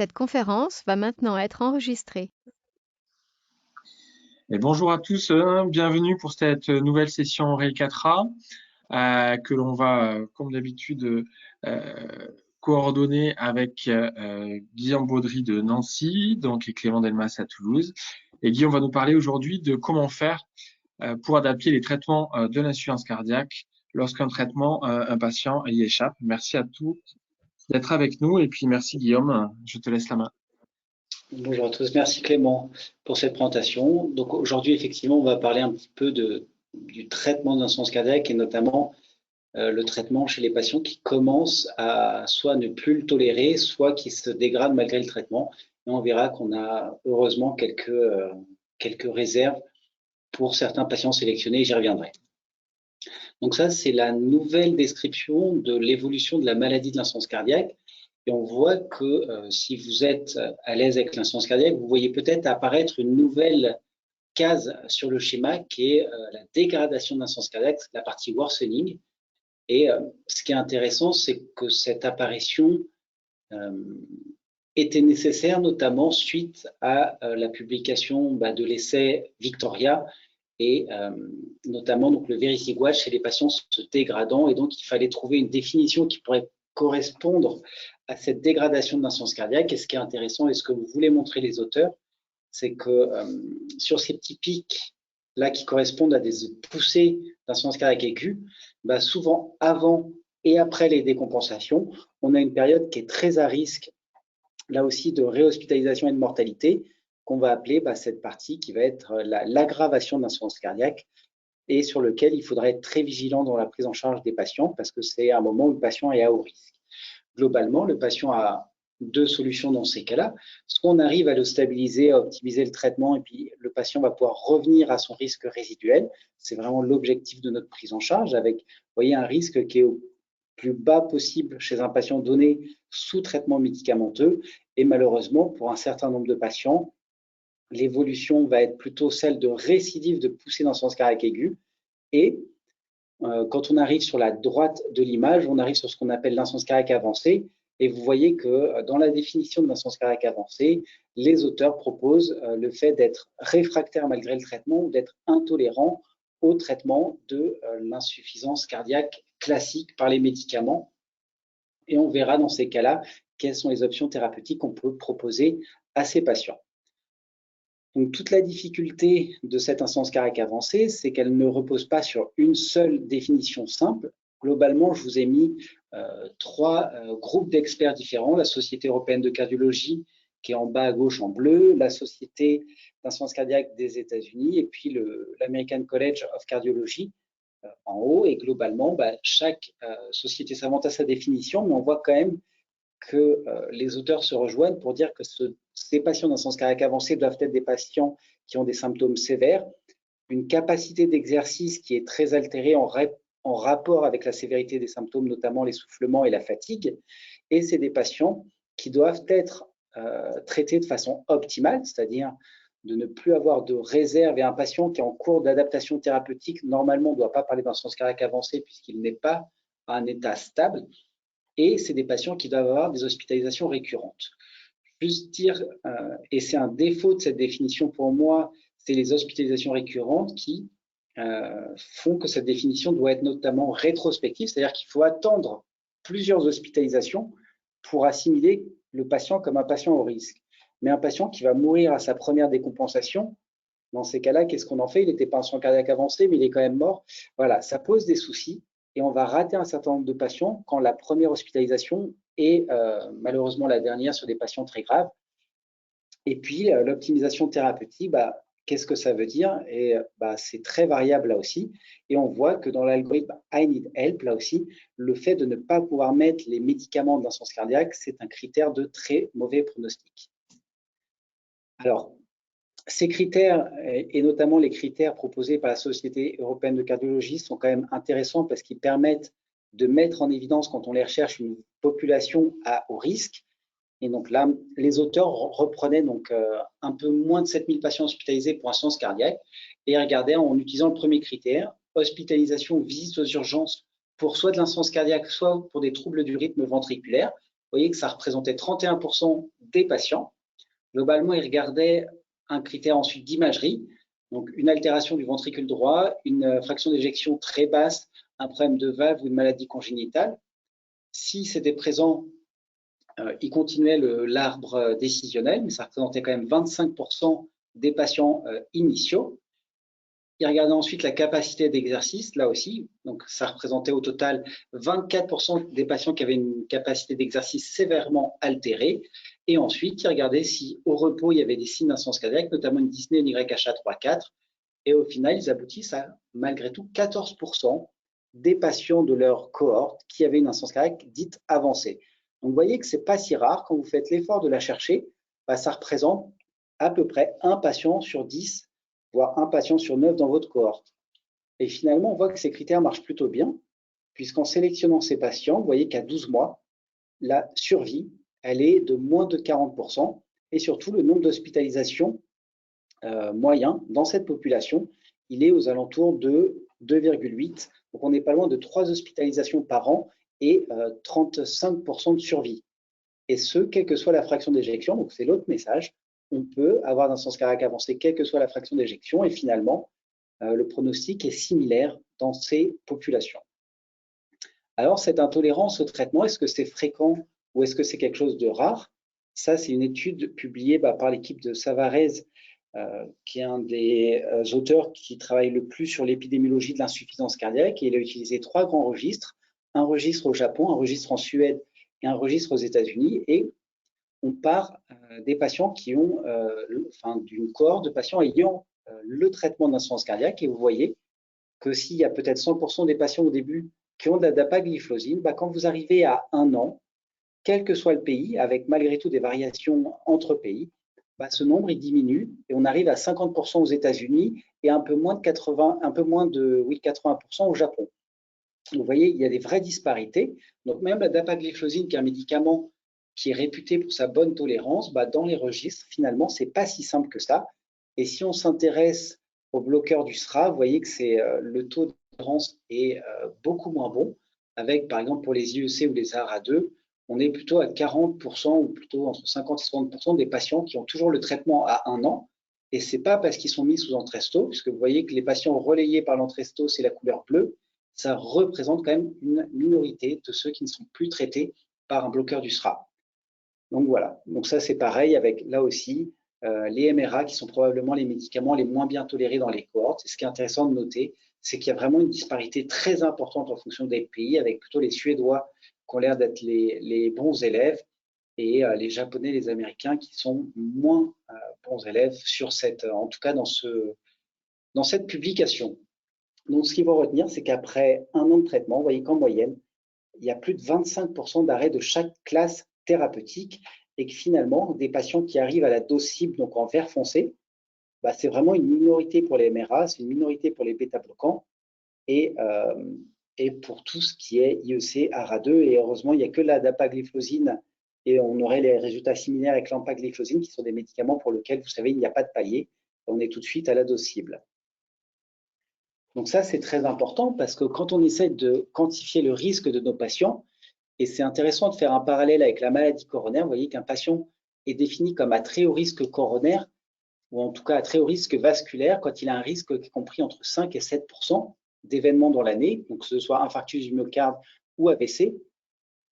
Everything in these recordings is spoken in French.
Cette conférence va maintenant être enregistrée. Et bonjour à tous, bienvenue pour cette nouvelle session Oreille 4A que l'on va, comme d'habitude, coordonner avec Guillaume Baudry de Nancy, donc et Clément Delmas à Toulouse. Et Guillaume va nous parler aujourd'hui de comment faire pour adapter les traitements de l'insuffisance cardiaque lorsqu'un traitement, un patient y échappe. Merci à tous d'être avec nous et puis merci Guillaume, je te laisse la main. Bonjour à tous, merci Clément pour cette présentation. Donc aujourd'hui, effectivement, on va parler un petit peu du traitement d'insuffisance cardiaque et notamment le traitement chez les patients qui commencent à soit ne plus le tolérer, soit qui se dégradent malgré le traitement. Et on verra qu'on a heureusement quelques réserves pour certains patients sélectionnés, j'y reviendrai. Donc ça, c'est la nouvelle description de l'évolution de la maladie de l'insuffisance cardiaque. Et on voit que si vous êtes à l'aise avec l'insuffisance cardiaque, vous voyez peut-être apparaître une nouvelle case sur le schéma qui est la dégradation de l'insuffisance cardiaque, la partie worsening. Et ce qui est intéressant, c'est que cette apparition était nécessaire, notamment suite à la publication de l'essai Victoria et notamment donc, le Vericiguat chez les patients se dégradant. Et donc, il fallait trouver une définition qui pourrait correspondre à cette dégradation de l'insuffisance cardiaque. Et ce qui est intéressant et ce que vous voulez montrer les auteurs, c'est que sur ces petits pics là qui correspondent à des poussées d'insuffisance cardiaque aiguë, souvent avant et après les décompensations, on a une période qui est très à risque, là aussi, de réhospitalisation et de mortalité, qu'on va appeler cette partie qui va être l'aggravation de l'insuffisance cardiaque et sur lequel il faudra être très vigilant dans la prise en charge des patients parce que c'est un moment où le patient est à haut risque. Globalement, le patient a deux solutions dans ces cas-là. Soit on arrive à le stabiliser, à optimiser le traitement et puis le patient va pouvoir revenir à son risque résiduel. C'est vraiment l'objectif de notre prise en charge avec, vous voyez, un risque qui est au plus bas possible chez un patient donné sous traitement médicamenteux. Et malheureusement, pour un certain nombre de patients, l'évolution va être plutôt celle de récidive de poussée d'insuffisance cardiaque aiguë. Et quand on arrive sur la droite de l'image, on arrive sur ce qu'on appelle l'insuffisance cardiaque avancée. Et vous voyez que dans la définition de l'insuffisance cardiaque avancée, les auteurs proposent le fait d'être réfractaire malgré le traitement ou d'être intolérant au traitement de l'insuffisance cardiaque classique par les médicaments. Et on verra dans ces cas-là quelles sont les options thérapeutiques qu'on peut proposer à ces patients. Donc, toute la difficulté de cette insuffisance cardiaque avancée, c'est qu'elle ne repose pas sur une seule définition simple. Globalement, je vous ai mis trois groupes d'experts différents, la Société européenne de cardiologie, qui est en bas à gauche en bleu, la Société d'insuffisance cardiaque des États-Unis, et puis l'American College of Cardiology en haut. Et globalement, chaque société savante a sa définition, mais on voit quand même que les auteurs se rejoignent pour dire que ces patients d'insuffisance cardiaque avancée doivent être des patients qui ont des symptômes sévères, une capacité d'exercice qui est très altérée en rapport avec la sévérité des symptômes, notamment l'essoufflement et la fatigue. Et c'est des patients qui doivent être traités de façon optimale, c'est-à-dire de ne plus avoir de réserve. Et un patient qui est en cours d'adaptation thérapeutique, normalement, ne doit pas parler d'insuffisance cardiaque avancée puisqu'il n'est pas à un état stable. Et c'est des patients qui doivent avoir des hospitalisations récurrentes. Juste dire, et c'est un défaut de cette définition pour moi, c'est les hospitalisations récurrentes qui font que cette définition doit être notamment rétrospective, c'est-à-dire qu'il faut attendre plusieurs hospitalisations pour assimiler le patient comme un patient au risque. Mais un patient qui va mourir à sa première décompensation, dans ces cas-là, qu'est-ce qu'on en fait? Il n'était pas en soins cardiaques avancés, mais il est quand même mort. Voilà, ça pose des soucis. Et on va rater un certain nombre de patients quand la première hospitalisation est malheureusement la dernière sur des patients très graves. Et puis, l'optimisation thérapeutique, qu'est-ce que ça veut dire? Et c'est très variable là aussi. Et on voit que dans l'algorithme I need help, là aussi, le fait de ne pas pouvoir mettre les médicaments d'insuffisance cardiaque, c'est un critère de très mauvais pronostic. Alors, ces critères, et notamment les critères proposés par la Société européenne de cardiologie, sont quand même intéressants parce qu'ils permettent de mettre en évidence, quand on les recherche, une population à haut risque. Et donc là, les auteurs reprenaient donc un peu moins de 7000 patients hospitalisés pour insuffisance cardiaque et regardaient en utilisant le premier critère, hospitalisation, visite aux urgences pour soit de l'insuffisance cardiaque, soit pour des troubles du rythme ventriculaire. voyez que ça représentait 31% des patients. Globalement, ils regardaient un critère ensuite d'imagerie, donc une altération du ventricule droit, une fraction d'éjection très basse, un problème de valve ou une maladie congénitale. Si c'était présent, ils continuaient l'arbre décisionnel, mais ça représentait quand même 25% des patients initiaux. Ils regardaient ensuite la capacité d'exercice, là aussi, donc ça représentait au total 24% des patients qui avaient une capacité d'exercice sévèrement altérée. Et ensuite, ils regardaient si au repos, il y avait des signes d'insuffisance cardiaque, notamment une dyspnée NYHA3-4. Et au final, ils aboutissent à, malgré tout, 14% des patients de leur cohorte qui avaient une insuffisance cardiaque dite avancée. Donc, vous voyez que ce n'est pas si rare. Quand vous faites l'effort de la chercher, ça représente à peu près un patient sur 10, voire un patient sur 9 dans votre cohorte. Et finalement, on voit que ces critères marchent plutôt bien, puisqu'en sélectionnant ces patients, vous voyez qu'à 12 mois, la survie, elle est de moins de 40%, et surtout le nombre d'hospitalisations moyen dans cette population, il est aux alentours de 2,8. Donc on n'est pas loin de 3 hospitalisations par an et 35% de survie. Et ce, quelle que soit la fraction d'éjection, donc c'est l'autre message, on peut avoir une insuffisance cardiaque avancée, quelle que soit la fraction d'éjection, et finalement, le pronostic est similaire dans ces populations. Alors, cette intolérance au traitement, est-ce que c'est fréquent ou est-ce que c'est quelque chose de rare? Ça, c'est une étude publiée par l'équipe de Savarez, qui est un des auteurs qui travaille le plus sur l'épidémiologie de l'insuffisance cardiaque. Et il a utilisé 3 grands registres, un registre au Japon, un registre en Suède et un registre aux États-Unis. Et on part des patients qui ont, d'une cohorte de patients ayant le traitement d'insuffisance cardiaque. Et vous voyez que s'il y a peut-être 100% des patients au début qui ont de la dapagliflozine, quand vous arrivez à 1 an, quel que soit le pays, avec malgré tout des variations entre pays, ce nombre il diminue et on arrive à 50% aux États-Unis et un peu moins de 80% au Japon. Vous voyez, il y a des vraies disparités. Donc même la dapagliflozine, qui est un médicament qui est réputé pour sa bonne tolérance, dans les registres, finalement, c'est pas si simple que ça. Et si on s'intéresse aux bloqueurs du SRA, vous voyez que le taux de tolérance est beaucoup moins bon, avec par exemple pour les IEC ou les ARA2, on est plutôt à 40% ou plutôt entre 50 et 60% des patients qui ont toujours le traitement à 1 an. Et ce n'est pas parce qu'ils sont mis sous Entresto, puisque vous voyez que les patients relayés par l'Entresto, c'est la couleur bleue, ça représente quand même une minorité de ceux qui ne sont plus traités par un bloqueur du SRA. Donc voilà, donc ça c'est pareil avec là aussi les MRA qui sont probablement les médicaments les moins bien tolérés dans les cohortes. Et ce qui est intéressant de noter, c'est qu'il y a vraiment une disparité très importante en fonction des pays, avec plutôt les Suédois qui ont l'air d'être les bons élèves et les Japonais, les Américains qui sont moins bons élèves sur en tout cas dans cette publication. Donc ce qu'il faut retenir, c'est qu'après 1 an de traitement, vous voyez qu'en moyenne, il y a plus de 25% d'arrêt de chaque classe thérapeutique et que finalement, des patients qui arrivent à la dose cible, donc en vert foncé, c'est vraiment une minorité pour les MRA, c'est une minorité pour les bêta-bloquants et pour tout ce qui est IEC, ARA2. Et heureusement, il n'y a que la dapagliflozine et on aurait les résultats similaires avec l'empagliflozine qui sont des médicaments pour lesquels, vous savez, il n'y a pas de palier. On est tout de suite à la dose cible. Donc ça, c'est très important parce que quand on essaie de quantifier le risque de nos patients, et c'est intéressant de faire un parallèle avec la maladie coronaire, vous voyez qu'un patient est défini comme à très haut risque coronaire, ou en tout cas à très haut risque vasculaire, quand il a un risque qui est compris entre 5 et 7% d'événements dans l'année, donc que ce soit infarctus du myocarde ou AVC.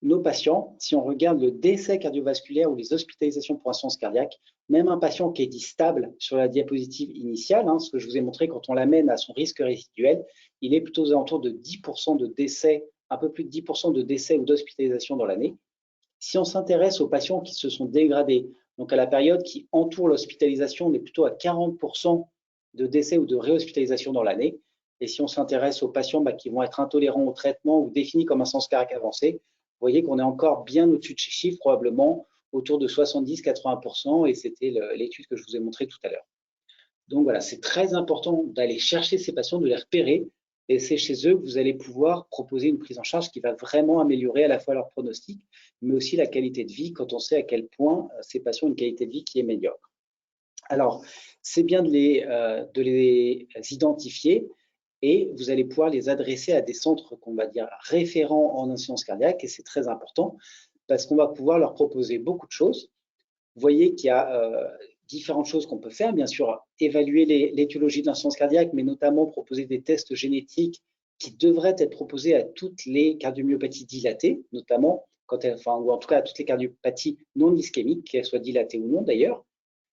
Nos patients, si on regarde le décès cardiovasculaire ou les hospitalisations pour insuffisance cardiaque, même un patient qui est dit stable sur la diapositive initiale, ce que je vous ai montré quand on l'amène à son risque résiduel, il est plutôt aux alentours de 10% de décès, un peu plus de 10% de décès ou d'hospitalisation dans l'année. Si on s'intéresse aux patients qui se sont dégradés, donc à la période qui entoure l'hospitalisation, on est plutôt à 40% de décès ou de réhospitalisation dans l'année. Et si on s'intéresse aux patients qui vont être intolérants au traitement ou définis comme insuffisance cardiaque avancée, vous voyez qu'on est encore bien au-dessus de ces chiffres, probablement autour de 70-80%, et c'était l'étude que je vous ai montrée tout à l'heure. Donc voilà, c'est très important d'aller chercher ces patients, de les repérer, et c'est chez eux que vous allez pouvoir proposer une prise en charge qui va vraiment améliorer à la fois leur pronostic, mais aussi la qualité de vie, quand on sait à quel point ces patients ont une qualité de vie qui est médiocre. Alors, c'est bien de les identifier, et vous allez pouvoir les adresser à des centres qu'on va dire référents en insuffisance cardiaque, et c'est très important. parce qu'on va pouvoir leur proposer beaucoup de choses. Vous voyez qu'il y a différentes choses qu'on peut faire. Bien sûr, évaluer l'étiologie de l'insuffisance cardiaque, mais notamment proposer des tests génétiques qui devraient être proposés à toutes les cardiomyopathies dilatées, notamment, ou en tout cas à toutes les cardiopathies non ischémiques, qu'elles soient dilatées ou non d'ailleurs.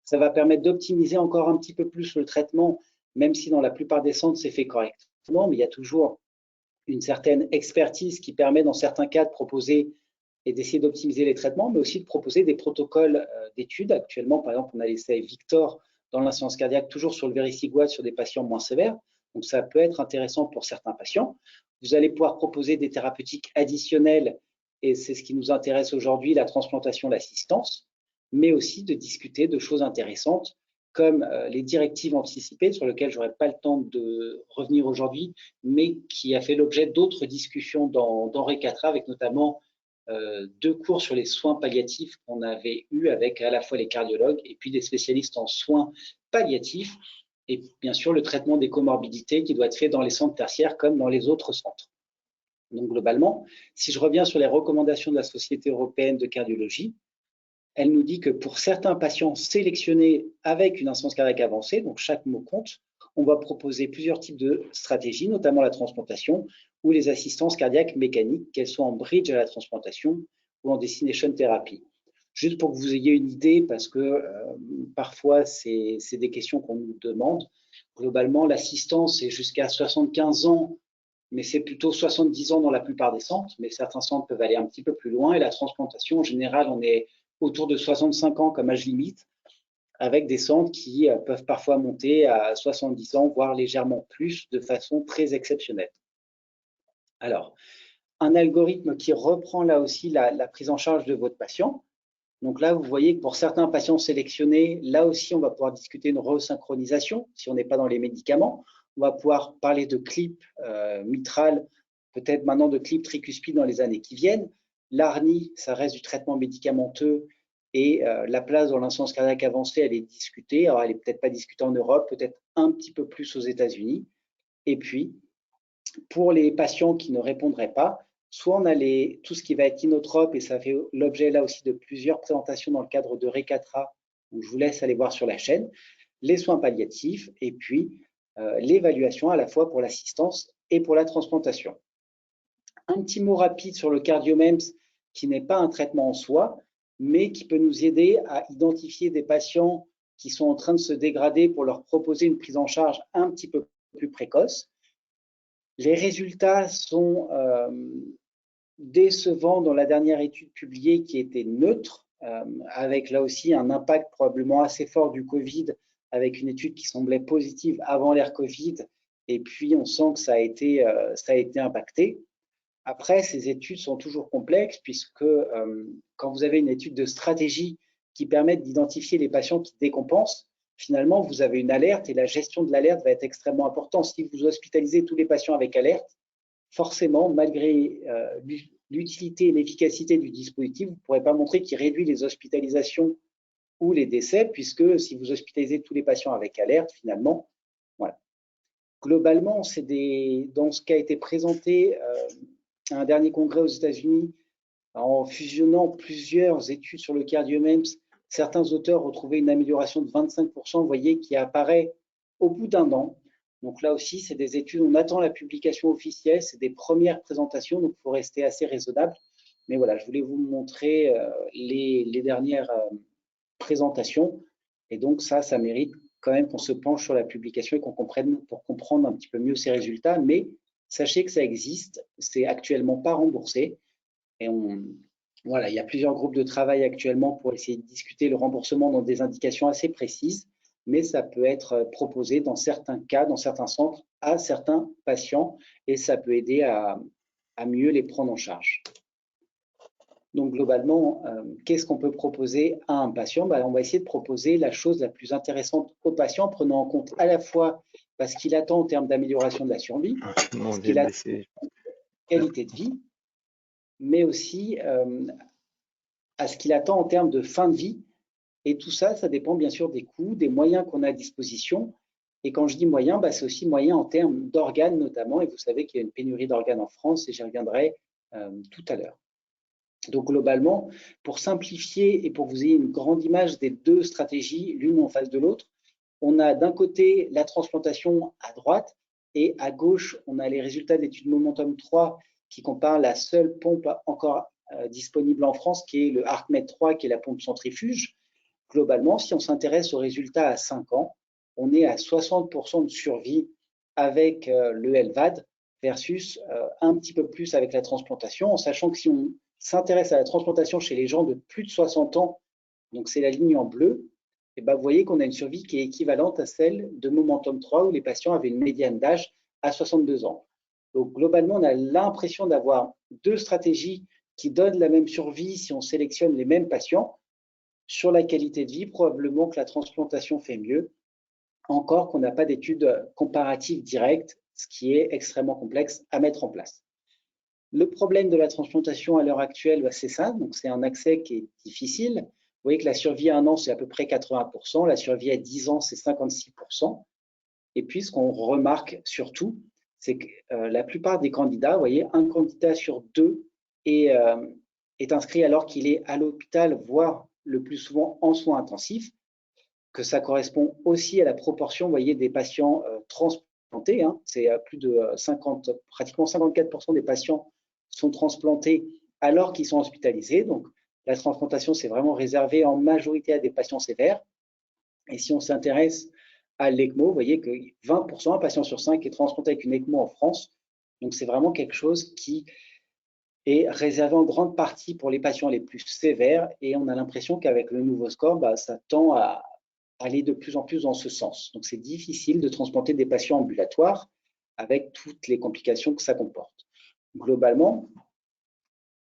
Ça va permettre d'optimiser encore un petit peu plus le traitement, même si dans la plupart des centres, c'est fait correctement, mais il y a toujours une certaine expertise qui permet dans certains cas de proposer et d'essayer d'optimiser les traitements, mais aussi de proposer des protocoles d'études. Actuellement, par exemple, on a l'essai Victor dans l'insuffisance cardiaque, toujours sur le Vericiguat, sur des patients moins sévères. Donc, ça peut être intéressant pour certains patients. Vous allez pouvoir proposer des thérapeutiques additionnelles, et c'est ce qui nous intéresse aujourd'hui, la transplantation, l'assistance, mais aussi de discuter de choses intéressantes comme les directives anticipées, sur lesquelles je n'aurai pas le temps de revenir aujourd'hui, mais qui a fait l'objet d'autres discussions dans RE4A, avec notamment 2 cours sur les soins palliatifs qu'on avait eu avec à la fois les cardiologues et puis des spécialistes en soins palliatifs, et bien sûr le traitement des comorbidités qui doit être fait dans les centres tertiaires comme dans les autres centres. Donc globalement, si je reviens sur les recommandations de la Société européenne de cardiologie, elle nous dit que pour certains patients sélectionnés avec une insuffisance cardiaque avancée, donc chaque mot compte, on va proposer plusieurs types de stratégies, notamment la transplantation ou les assistances cardiaques mécaniques, qu'elles soient en bridge à la transplantation ou en destination therapy. Juste pour que vous ayez une idée, parce que parfois c'est des questions qu'on nous demande. Globalement, l'assistance est jusqu'à 75 ans, mais c'est plutôt 70 ans dans la plupart des centres, mais certains centres peuvent aller un petit peu plus loin. Et la transplantation, en général, on est autour de 65 ans comme âge limite, avec des centres qui peuvent parfois monter à 70 ans, voire légèrement plus, de façon très exceptionnelle. Alors, un algorithme qui reprend là aussi la prise en charge de votre patient. Donc là, vous voyez que pour certains patients sélectionnés, là aussi, on va pouvoir discuter une resynchronisation si on n'est pas dans les médicaments. On va pouvoir parler de clip mitral, peut-être maintenant de clip tricuspide dans les années qui viennent. L'ARNI, ça reste du traitement médicamenteux, et la place dans l'insuffisance cardiaque avancée, elle est discutée. Alors, elle n'est peut-être pas discutée en Europe, peut-être un petit peu plus aux États-Unis. Et puis, pour les patients qui ne répondraient pas, soit on a tout ce qui va être inotrope, et ça fait l'objet là aussi de plusieurs présentations dans le cadre de RE4A, où je vous laisse aller voir sur la chaîne, les soins palliatifs, et puis l'évaluation à la fois pour l'assistance et pour la transplantation. Un petit mot rapide sur le CardioMEMS, qui n'est pas un traitement en soi, mais qui peut nous aider à identifier des patients qui sont en train de se dégrader pour leur proposer une prise en charge un petit peu plus précoce. Les résultats sont décevants dans la dernière étude publiée qui était neutre, avec là aussi un impact probablement assez fort du Covid, avec une étude qui semblait positive avant l'ère Covid, et puis on sent que ça a été impacté. Après, ces études sont toujours complexes, puisque quand vous avez une étude de stratégie qui permet d'identifier les patients qui décompensent, finalement, vous avez une alerte, et la gestion de l'alerte va être extrêmement importante. Si vous hospitalisez tous les patients avec alerte, forcément, malgré l'utilité et l'efficacité du dispositif, vous ne pourrez pas montrer qu'il réduit les hospitalisations ou les décès, puisque si vous hospitalisez tous les patients avec alerte, finalement, voilà. Globalement, c'est dans ce qui a été présenté à un dernier congrès aux États-Unis, en fusionnant plusieurs études sur le CardioMEMS, certains auteurs ont trouvé une amélioration de 25%, vous voyez, qui apparaît au bout d'un an. Donc là aussi, c'est des études, on attend la publication officielle, c'est des premières présentations, donc il faut rester assez raisonnable. Mais voilà, je voulais vous montrer les dernières présentations. Et donc ça mérite quand même qu'on se penche sur la publication et qu'on comprenne, pour comprendre un petit peu mieux ces résultats. Mais sachez que ça existe, c'est actuellement pas remboursé. Et voilà, il y a plusieurs groupes de travail actuellement pour essayer de discuter le remboursement dans des indications assez précises, mais ça peut être proposé dans certains cas, dans certains centres, à certains patients, et ça peut aider à mieux les prendre en charge. Donc globalement, qu'est-ce qu'on peut proposer à un patient? On va essayer de proposer la chose la plus intéressante au patient, prenant en compte à la fois ce qu'il attend en termes d'amélioration de la survie, ce qu'il attend en qualité de vie, mais aussi à ce qu'il attend en termes de fin de vie. Et tout ça, ça dépend bien sûr des coûts, des moyens qu'on a à disposition. Et quand je dis moyens, c'est aussi moyens en termes d'organes notamment. Et vous savez qu'il y a une pénurie d'organes en France, et j'y reviendrai tout à l'heure. Donc globalement, pour simplifier et pour que vous ayez une grande image des deux stratégies, l'une en face de l'autre, on a d'un côté la transplantation à droite et à gauche, on a les résultats de l'étude Momentum 3 qui compare la seule pompe encore disponible en France, qui est le HeartMate 3, qui est la pompe centrifuge. Globalement, si on s'intéresse aux résultats à 5 ans, on est à 60% de survie avec le LVAD versus un petit peu plus avec la transplantation, en sachant que si on s'intéresse à la transplantation chez les gens de plus de 60 ans, donc c'est la ligne en bleu, et ben vous voyez qu'on a une survie qui est équivalente à celle de Momentum 3 où les patients avaient une médiane d'âge à 62 ans. Donc globalement, on a l'impression d'avoir deux stratégies qui donnent la même survie si on sélectionne les mêmes patients. Sur la qualité de vie, probablement que la transplantation fait mieux, encore qu'on n'a pas d'études comparatives directes, ce qui est extrêmement complexe à mettre en place. Le problème de la transplantation à l'heure actuelle, c'est ça, donc c'est un accès qui est difficile. Vous voyez que la survie à 1 an, c'est à peu près 80%, la survie à 10 ans, c'est 56%. Et puis, ce qu'on remarque surtout, c'est que la plupart des candidats, vous voyez, un candidat sur deux est inscrit alors qu'il est à l'hôpital, voire le plus souvent en soins intensifs, que ça correspond aussi à la proportion, vous voyez, des patients transplantés. Hein, c'est plus de 50, pratiquement 54% des patients sont transplantés alors qu'ils sont hospitalisés. Donc, la transplantation, c'est vraiment réservé en majorité à des patients sévères. Et si on s'intéresse à l'ECMO, vous voyez que 20%, un patient sur 5 est transplanté avec une ECMO en France. Donc, c'est vraiment quelque chose qui est réservé en grande partie pour les patients les plus sévères. Et on a l'impression qu'avec le nouveau score, ça tend à aller de plus en plus dans ce sens. Donc, c'est difficile de transplanter des patients ambulatoires avec toutes les complications que ça comporte. Globalement,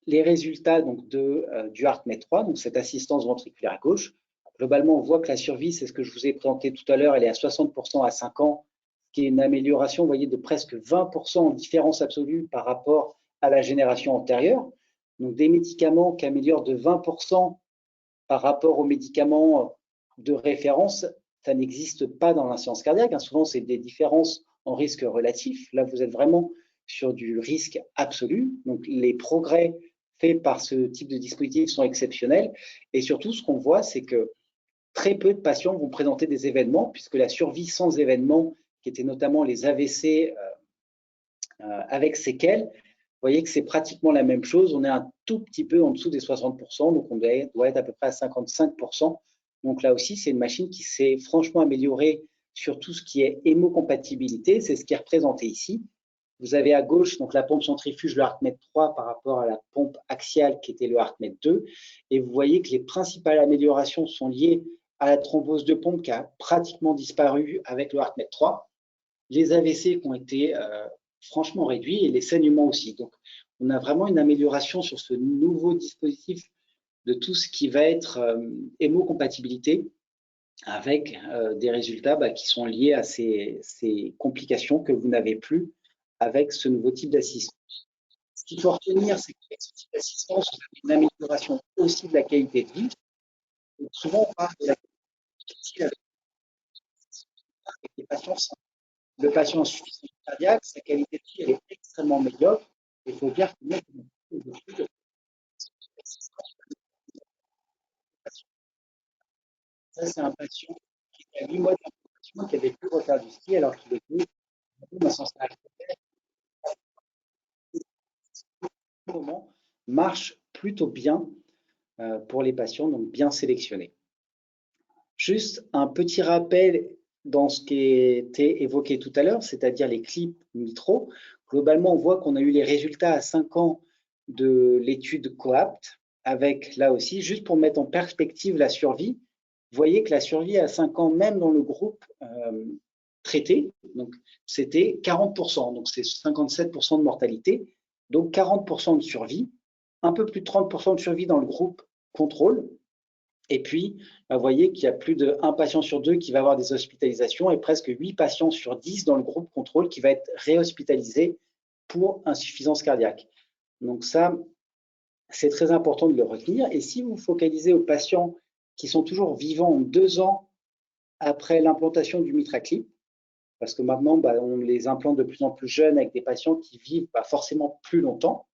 les résultats donc, du HeartMate 3, donc cette assistance ventriculaire à gauche, globalement, on voit que la survie, c'est ce que je vous ai présenté tout à l'heure, elle est à 60% à 5 ans, ce qui est une amélioration, vous voyez, de presque 20% en différence absolue par rapport à la génération antérieure. Donc, des médicaments qui améliorent de 20% par rapport aux médicaments de référence, ça n'existe pas dans l'insuffisance cardiaque. Hein. Souvent, c'est des différences en risque relatif. Là, vous êtes vraiment sur du risque absolu. Donc, les progrès faits par ce type de dispositif sont exceptionnels. Et surtout, ce qu'on voit, c'est que très peu de patients vont présenter des événements, puisque la survie sans événements, qui étaient notamment les AVC avec séquelles, vous voyez que c'est pratiquement la même chose. On est un tout petit peu en dessous des 60%, donc on doit être à peu près à 55%. Donc là aussi, c'est une machine qui s'est franchement améliorée sur tout ce qui est hémocompatibilité. C'est ce qui est représenté ici. Vous avez à gauche donc la pompe centrifuge, le HeartMate 3 par rapport à la pompe axiale qui était le HeartMate 2. Et vous voyez que les principales améliorations sont liées à la thrombose de pompe qui a pratiquement disparu avec le HeartMate 3. Les AVC qui ont été franchement réduits et les saignements aussi. Donc, on a vraiment une amélioration sur ce nouveau dispositif de tout ce qui va être hémocompatibilité avec des résultats qui sont liés à ces complications que vous n'avez plus avec ce nouveau type d'assistance. Ce qu'il faut retenir, c'est qu'avec ce type d'assistance, on a une amélioration aussi de la qualité de vie. Donc, souvent, on parle de la qualité de vie avec les patients. Le patient insuffisant cardiaque, sa qualité de vie elle est extrêmement médiocre. Il faut bien reconnaître que ça, c'est un patient qui a 8 mois d'infection, qui avait pu refaire du ski alors qu'il était dans son stade moment marche plutôt bien pour les patients, donc bien sélectionnés. Juste un petit rappel dans ce qui était évoqué tout à l'heure, c'est-à-dire les clips mitro. Globalement, on voit qu'on a eu les résultats à 5 ans de l'étude COAPT, avec là aussi, juste pour mettre en perspective la survie, vous voyez que la survie à 5 ans, même dans le groupe traité, donc c'était 40%, donc c'est 57% de mortalité, donc 40% de survie, un peu plus de 30% de survie dans le groupe contrôle. Et puis, vous voyez qu'il y a plus d'1 patient sur 2 qui va avoir des hospitalisations et presque 8 patients sur 10 dans le groupe contrôle qui va être réhospitalisé pour insuffisance cardiaque. Donc ça, c'est très important de le retenir. Et si vous vous focalisez aux patients qui sont toujours vivants 2 ans après l'implantation du MitraClip, parce que maintenant, on les implante de plus en plus jeunes avec des patients qui vivent forcément plus longtemps,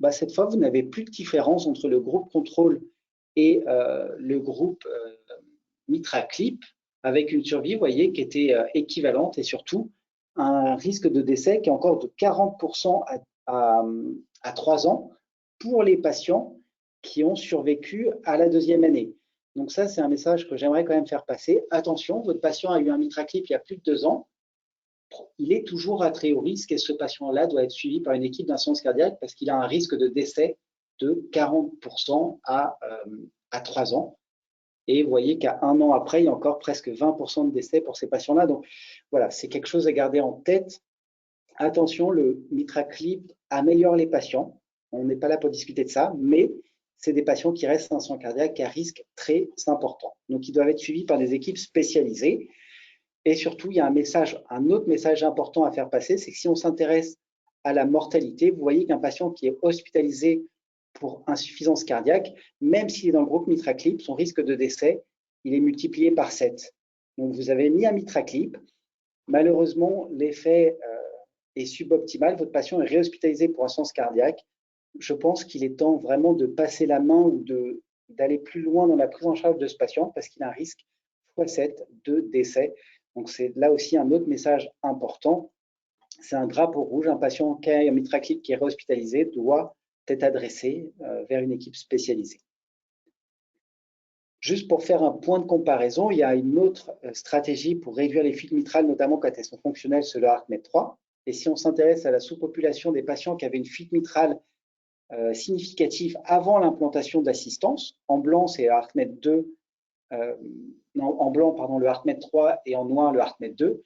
bah, cette fois, vous n'avez plus de différence entre le groupe contrôle et le groupe MitraClip, avec une survie, vous voyez, qui était équivalente et surtout un risque de décès qui est encore de 40% à 3 ans pour les patients qui ont survécu à la deuxième année. Donc ça, c'est un message que j'aimerais quand même faire passer. Attention, votre patient a eu un MitraClip il y a plus de 2 ans. Il est toujours à très haut risque et ce patient-là doit être suivi par une équipe d'insuffisance cardiaque parce qu'il a un risque de décès de 40% à 3 ans. Et vous voyez qu'à 1 an après, il y a encore presque 20% de décès pour ces patients-là. Donc voilà, c'est quelque chose à garder en tête. Attention, le MitraClip améliore les patients. On n'est pas là pour discuter de ça, mais c'est des patients qui restent en insuffisance cardiaque à risque très important. Donc, ils doivent être suivis par des équipes spécialisées. Et surtout, il y a un autre message important à faire passer, c'est que si on s'intéresse à la mortalité, vous voyez qu'un patient qui est hospitalisé pour insuffisance cardiaque, même s'il est dans le groupe MitraClip, son risque de décès, il est multiplié par 7. Donc, vous avez mis un MitraClip. Malheureusement, l'effet est suboptimal. Votre patient est réhospitalisé pour insuffisance cardiaque. Je pense qu'il est temps vraiment de passer la main ou d'aller plus loin dans la prise en charge de ce patient parce qu'il a un risque x7 de décès. Donc, c'est là aussi un autre message important. C'est un drapeau rouge. Un patient qui a un MitraClip qui est réhospitalisé doit être adressé vers une équipe spécialisée. Juste pour faire un point de comparaison, il y a une autre stratégie pour réduire les fuites mitrales, notamment quand elles sont fonctionnelles, c'est le HeartMate 3. Et si on s'intéresse à la sous-population des patients qui avaient une fuite mitrale significative avant l'implantation d'assistance, en blanc c'est le HeartMate 2, en blanc pardon, le HeartMate 3 et en noir le HeartMate 2,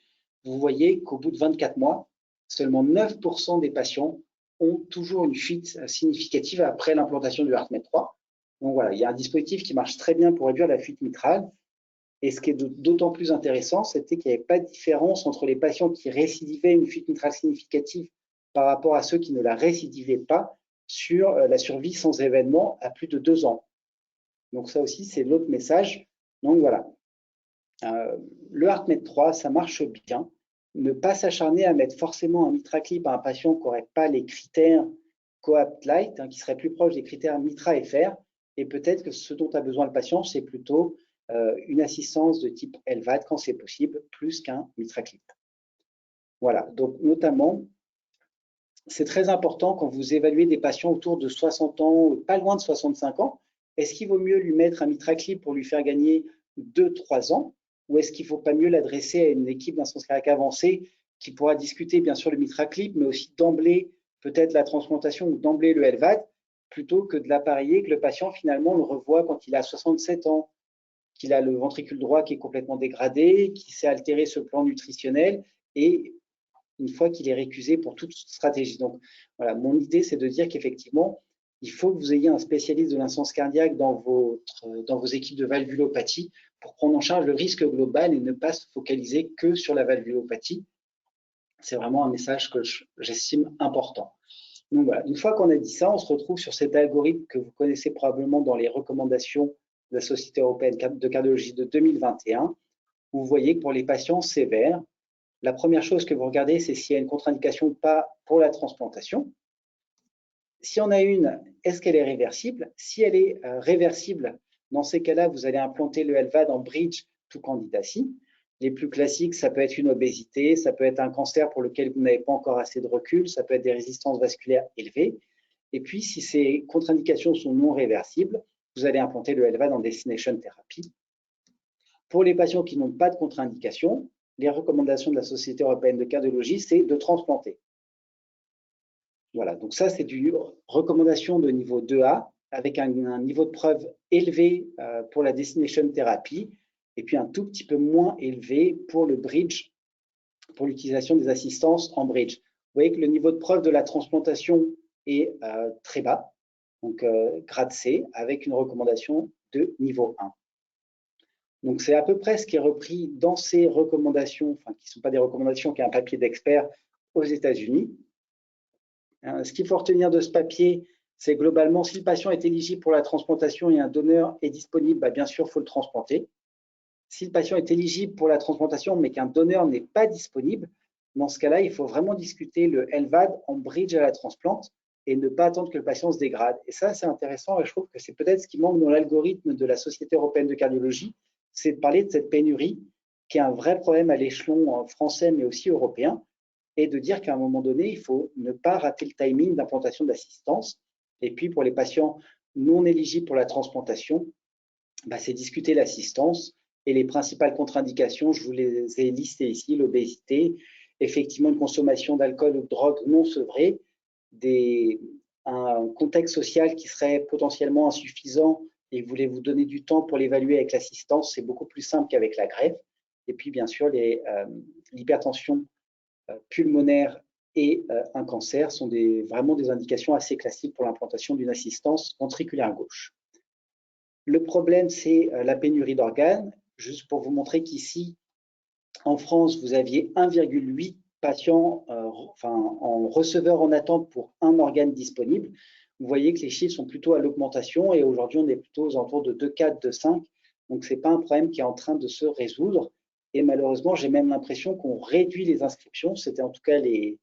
vous voyez qu'au bout de 24 mois, seulement 9% des patients ont toujours une fuite significative après l'implantation du HeartMate 3. Donc voilà, il y a un dispositif qui marche très bien pour réduire la fuite mitrale. Et ce qui est d'autant plus intéressant, c'était qu'il n'y avait pas de différence entre les patients qui récidivaient une fuite mitrale significative par rapport à ceux qui ne la récidivaient pas sur la survie sans événement à plus de 2 ans. Donc ça aussi, c'est l'autre message. Donc voilà, le HeartMate 3, ça marche bien. Ne pas s'acharner à mettre forcément un MitraClip à un patient qui n'aurait pas les critères COAPT Light, qui serait plus proche des critères MITRA-FR. Et peut-être que ce dont a besoin le patient, c'est plutôt une assistance de type LVAD quand c'est possible, plus qu'un MitraClip. Voilà, donc notamment, c'est très important quand vous évaluez des patients autour de 60 ans, pas loin de 65 ans, est-ce qu'il vaut mieux lui mettre un MitraClip pour lui faire gagner 2-3 ans, ou est-ce qu'il ne faut pas mieux l'adresser à une équipe d'insuffisance cardiaque avancée qui pourra discuter bien sûr le MitraClip, mais aussi d'emblée peut-être la transplantation ou d'emblée le LVAD, plutôt que de l'appareiller, que le patient finalement le revoit quand il a 67 ans, qu'il a le ventricule droit qui est complètement dégradé, qui s'est altéré sur le plan nutritionnel, et une fois qu'il est récusé pour toute stratégie. Donc voilà, mon idée, c'est de dire qu'effectivement, il faut que vous ayez un spécialiste de l'insuffisance cardiaque dans vos équipes de valvulopathie pour prendre en charge le risque global et ne pas se focaliser que sur la valvulopathie. C'est vraiment un message que j'estime important. Donc voilà, une fois qu'on a dit ça, on se retrouve sur cet algorithme que vous connaissez probablement dans les recommandations de la Société européenne de cardiologie de 2021, où vous voyez que pour les patients sévères, la première chose que vous regardez, c'est s'il y a une contre-indication ou pas pour la transplantation. Si on a une, est-ce qu'elle est réversible? Si elle est réversible, dans ces cas-là, vous allez implanter le LVAD en bridge to candidacy. Les plus classiques, ça peut être une obésité, ça peut être un cancer pour lequel vous n'avez pas encore assez de recul, ça peut être des résistances vasculaires élevées. Et puis, si ces contre-indications sont non réversibles, vous allez implanter le LVAD en destination therapy. Pour les patients qui n'ont pas de contre-indication, les recommandations de la Société européenne de cardiologie, c'est de transplanter. Voilà, donc ça, c'est une recommandation de niveau 2A avec un niveau de preuve élevé pour la destination therapy et puis un tout petit peu moins élevé pour le bridge, pour l'utilisation des assistances en bridge. Vous voyez que le niveau de preuve de la transplantation est très bas, donc grade C, avec une recommandation de niveau 1. Donc, c'est à peu près ce qui est repris dans ces recommandations, enfin, qui ne sont pas des recommandations, qui est un papier d'expert aux États-Unis. Ce qu'il faut retenir de ce papier, c'est globalement, si le patient est éligible pour la transplantation et un donneur est disponible, bah, bien sûr, il faut le transplanter. Si le patient est éligible pour la transplantation, mais qu'un donneur n'est pas disponible, dans ce cas-là, il faut vraiment discuter le LVAD en bridge à la transplante et ne pas attendre que le patient se dégrade. Et ça, c'est intéressant et je trouve que c'est peut-être ce qui manque dans l'algorithme de la Société européenne de cardiologie, c'est de parler de cette pénurie qui est un vrai problème à l'échelon français mais aussi européen et de dire qu'à un moment donné, il faut ne pas rater le timing d'implantation d'assistance. Et puis pour les patients non éligibles pour la transplantation, c'est discuter l'assistance et les principales contre-indications, je vous les ai listées ici, l'obésité, effectivement une consommation d'alcool ou de drogue non sevrée, un contexte social qui serait potentiellement insuffisant et vous voulez vous donner du temps pour l'évaluer avec l'assistance, c'est beaucoup plus simple qu'avec la greffe. Et puis bien sûr, l'hypertension pulmonaire et un cancer sont vraiment des indications assez classiques pour l'implantation d'une assistance ventriculaire gauche. Le problème, c'est la pénurie d'organes. Juste pour vous montrer qu'ici, en France, vous aviez 1,8 patients en receveur en attente pour un organe disponible. Vous voyez que les chiffres sont plutôt à l'augmentation et aujourd'hui, on est plutôt aux alentours de 2,4, 2,5. Donc, ce n'est pas un problème qui est en train de se résoudre. Et malheureusement, j'ai même l'impression qu'on réduit les inscriptions. C'était en tout cas les